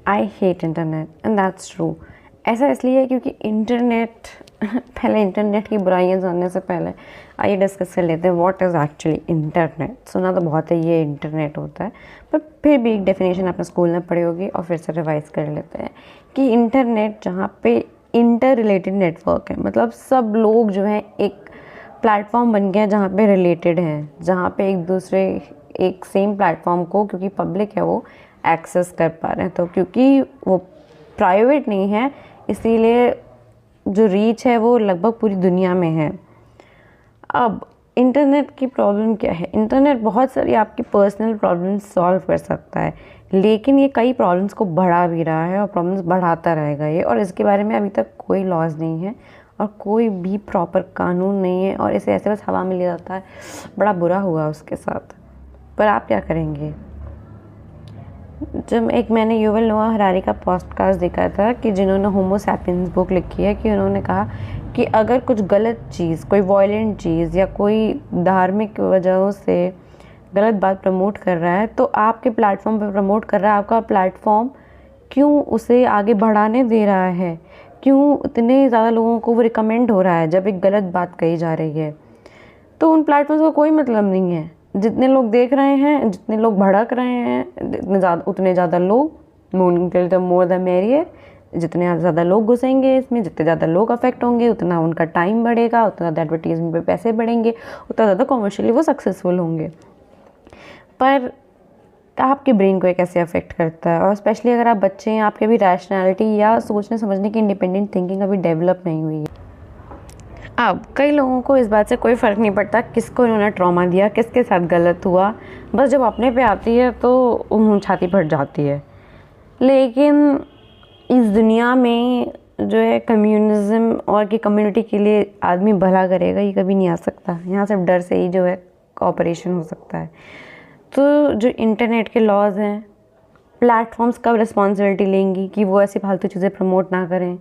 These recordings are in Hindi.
I hate internet and that's true. ऐसा इसलिए है क्योंकि इंटरनेट पहले इंटरनेट की बुराइयां जानने से पहले आइए डिस्कस कर लेते हैं व्हाट इज़ एक्चुअली इंटरनेट। सुना तो बहुत है ये इंटरनेट होता है, पर फिर भी एक डेफिनेशन अपने स्कूल में पढ़ी होगी और फिर से रिवाइज कर लेते हैं कि इंटरनेट जहाँ पे इंटर रिलेटेड नेटवर्क है, मतलब सब लोग जो हैं एक प्लेटफॉर्म बन गया जहाँ पे रिलेटेड हैं, जहाँ पे एक दूसरे एक सेम प्लेटफॉर्म को, क्योंकि पब्लिक है वो, एक्सेस कर पा रहे हैं। तो क्योंकि वो प्राइवेट नहीं है इसीलिए जो रीच है वो लगभग पूरी दुनिया में है। अब इंटरनेट की प्रॉब्लम क्या है? इंटरनेट बहुत सारी आपकी पर्सनल प्रॉब्लम्स सॉल्व कर सकता है, लेकिन ये कई प्रॉब्लम्स को बढ़ा भी रहा है और प्रॉब्लम्स बढ़ाता रहेगा ये, और इसके बारे में अभी तक कोई लॉज नहीं है और कोई भी प्रॉपर कानून नहीं है, और इसे ऐसे बस हवा में लिया जाता है। बड़ा बुरा हुआ उसके साथ, पर आप क्या करेंगे? जब एक मैंने युवल नोआ हरारी का पॉडकास्ट देखा था कि जिन्होंने होमो सैपियंस बुक लिखी है, कि उन्होंने कहा कि अगर कुछ गलत चीज़, कोई वॉयलेंट चीज़ या कोई धार्मिक वजहों से गलत बात प्रमोट कर रहा है तो आपके प्लेटफॉर्म पर प्रमोट कर रहा है, आपका प्लेटफॉर्म क्यों उसे आगे बढ़ाने दे रहा है? क्यों इतने ज़्यादा लोगों को वो रिकमेंड हो रहा है जब एक गलत बात कही जा रही है? तो उन प्लेटफॉर्म्स का कोई मतलब नहीं है। जितने लोग देख रहे हैं, जितने लोग भड़क रहे हैं, उतने ज़्यादा लोग, मोर द मेरियर। जितने ज़्यादा लोग घुसेंगे इसमें, जितने ज़्यादा लोग अफेक्ट होंगे, उतना उनका टाइम बढ़ेगा, उतना ज़्यादा एडवर्टीजमेंट पे पैसे बढ़ेंगे, उतना ज़्यादा कॉमर्शियली वो सक्सेसफुल होंगे। पर आपके ब्रेन को ये कैसे अफेक्ट करता है? और स्पेशली अगर आप बच्चे हैं, आपके भी रैशनैलिटी या सोचने समझने की इंडिपेंडेंट थिंकिंग अभी डेवलप नहीं हुई है। अब कई लोगों को इस बात से कोई फ़र्क नहीं पड़ता किसको इन्होंने ट्रॉमा दिया, किसके साथ गलत हुआ, बस जब अपने पे आती है तो छाती फट जाती है। लेकिन इस दुनिया में जो है कम्युनिज़्म और की कम्युनिटी के लिए आदमी भला करेगा ये कभी नहीं आ सकता। यहाँ सिर्फ डर से ही जो है कोऑपरेशन हो सकता है। तो जो इंटरनेट के लॉज हैं, प्लेटफॉर्म्स कब रिस्पॉन्सिबिलिटी लेंगी कि वो ऐसी फालतू चीज़ें प्रमोट ना करें,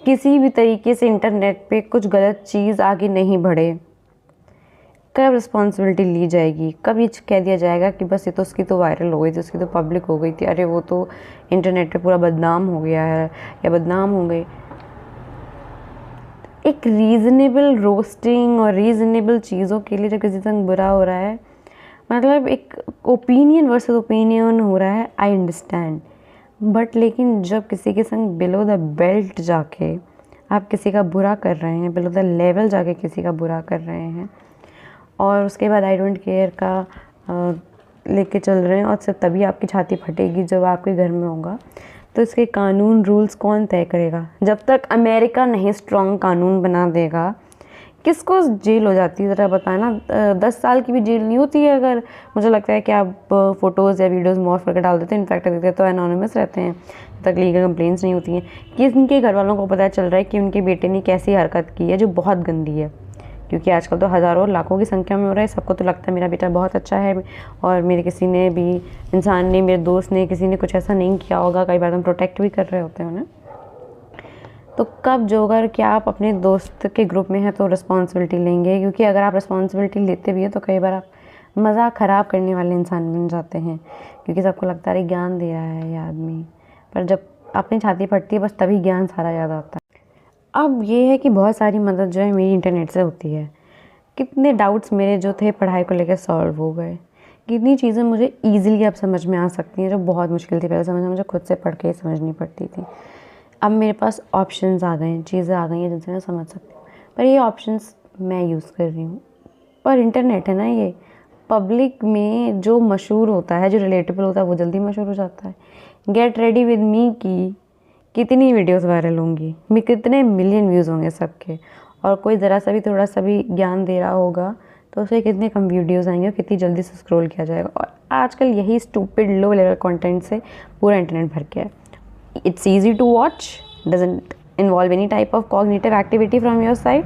किसी भी तरीके से इंटरनेट पे कुछ गलत चीज़ आगे नहीं बढ़े? कब रिस्पॉन्सिबिलिटी ली जाएगी? कब ये कह दिया जाएगा कि बस ये तो उसकी तो वायरल हो गई थी, उसकी तो पब्लिक हो गई थी, अरे वो तो इंटरनेट पे पूरा बदनाम हो गया है या बदनाम हो गई? एक रीज़नेबल रोस्टिंग और रीज़नेबल चीज़ों के लिए जब किसी संग बुरा हो रहा है, मतलब एक ओपिनियन वर्सेस ओपिनियन हो रहा है, आई अंडरस्टैंड। बट लेकिन जब किसी के संग बिलो द बेल्ट जाके आप किसी का बुरा कर रहे हैं, बिलो द लेवल जाके किसी का बुरा कर रहे हैं, और उसके बाद आई डोंट केयर का लेके चल रहे हैं, और सिर्फ तभी आपकी छाती फटेगी जब आपके घर में होगा, तो इसके कानून रूल्स कौन तय करेगा? जब तक अमेरिका नहीं स्ट्रॉन्ग कानून बना देगा, किसको जेल हो जाती है ज़रा बताना? 10 साल की भी जेल नहीं होती है अगर मुझे लगता है कि आप फ़ोटोज़ या वीडियोज़ मॉर्फ करके डाल देते हैं। इनफैक्ट देते तो एनोनिमस रहते हैं, तक लीगल कंप्लेंट्स नहीं होती हैं कि उनके घर वालों को पता चल रहा है कि उनके बेटे ने कैसी हरकत की है जो बहुत गंदी है। क्योंकि आजकल तो हज़ारों लाखों की संख्या में हो रहा है, सबको तो लगता है मेरा बेटा बहुत अच्छा है और मेरे किसी ने भी इंसान ने, मेरे दोस्त ने, किसी ने कुछ ऐसा नहीं किया होगा। कई बार हम प्रोटेक्ट भी कर रहे होते हैं उन्हें। तो कब जो अगर क्या आप अपने दोस्त के ग्रुप में हैं तो रिस्पॉन्सिबिलिटी लेंगे? क्योंकि अगर आप रिस्पॉन्सिबिलिटी लेते भी हैं तो कई बार आप मज़ाक ख़राब करने वाले इंसान बन जाते हैं, क्योंकि सबको लगता है ज्ञान दे रहा है ये आदमी, पर जब अपनी छाती फटती है बस तभी ज्ञान सारा याद आता है। अब ये है कि बहुत सारी मदद जो है मेरी इंटरनेट से होती है। कितने डाउट्स मेरे जो थे पढ़ाई को लेकर सॉल्व हो गए, कितनी चीज़ें मुझे ईज़िली अब समझ में आ सकती हैं जो बहुत मुश्किल थी पहले समझना, मुझे खुद से पढ़ के समझनी पड़ती थी। अब मेरे पास ऑप्शंस आ गए हैं, चीज़ें आ गई हैं जिनसे मैं समझ सकती हूँ, पर ये ऑप्शंस मैं यूज़ कर रही हूँ। पर इंटरनेट है ना, ये पब्लिक में जो मशहूर होता है, जो रिलेटेबल होता है, वो जल्दी मशहूर हो जाता है। गेट रेडी विद मी की कितनी वीडियोस वायरल होंगी, कितने मिलियन व्यूज़ होंगे सबके, और कोई ज़रा सा भी थोड़ा सा भी ज्ञान दे रहा होगा तो उसे कितने कम वीडियोस आएंगे और कितनी जल्दी से स्क्रॉल किया जाएगा। और आजकल यही स्टूपिड लो लेवल कंटेंट से पूरा इंटरनेट भर गया है। It's easy to watch, doesn't involve any type of cognitive activity from your side।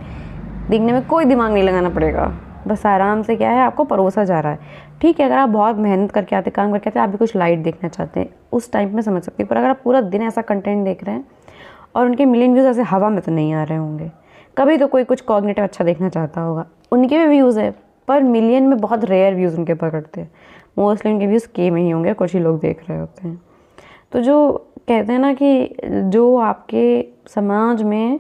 देखने में कोई दिमाग नहीं लगाना पड़ेगा, बस आराम से क्या है आपको परोसा जा रहा है। ठीक है, अगर आप बहुत मेहनत करके आते, काम करके आते, आप भी कुछ लाइट देखना चाहते हैं, उस टाइम में समझ सकती हूँ। पर अगर आप पूरा दिन ऐसा कंटेंट देख रहे हैं और उनके मिलियन व्यूज़ ऐसे हवा में तो नहीं आ रहे होंगे, कभी तो कोई कुछ कॉग्निटिव अच्छा देखना चाहता होगा, उनके भी व्यूज़ है, पर मिलियन में बहुत रेयर व्यूज़ उनके पकड़ते हैं। मोस्टली उनके व्यूज़ के में ही होंगे, कुछ ही लोग देख रहे होते हैं। तो जो कहते हैं ना कि जो आपके समाज में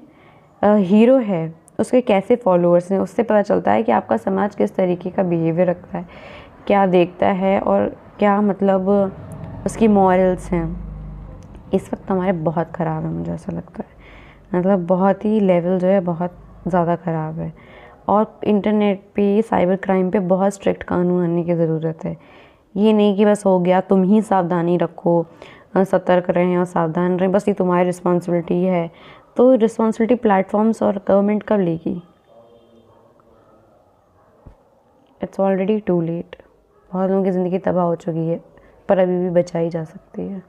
हीरो है उसके कैसे फॉलोअर्स हैं, उससे पता चलता है कि आपका समाज किस तरीके का बिहेवियर रखता है, क्या देखता है और क्या मतलब उसकी मॉरल्स हैं। इस वक्त हमारे बहुत ख़राब है, मुझे ऐसा लगता है, मतलब बहुत ही लेवल जो है बहुत ज़्यादा ख़राब है। और इंटरनेट पे साइबर क्राइम पे बहुत स्ट्रिक्ट कानून आने की ज़रूरत है। ये नहीं कि बस हो गया तुम ही सावधानी रखो, सतर्क रहें और सावधान रहें, बस ये तुम्हारी रिस्पॉन्सिबिलिटी है। तो रिस्पॉन्सिबिलिटी प्लेटफॉर्म्स और गवर्नमेंट कब लेगी? It's already too late. बहुत लोगों की ज़िंदगी तबाह हो चुकी है, पर अभी भी बचाई जा सकती है।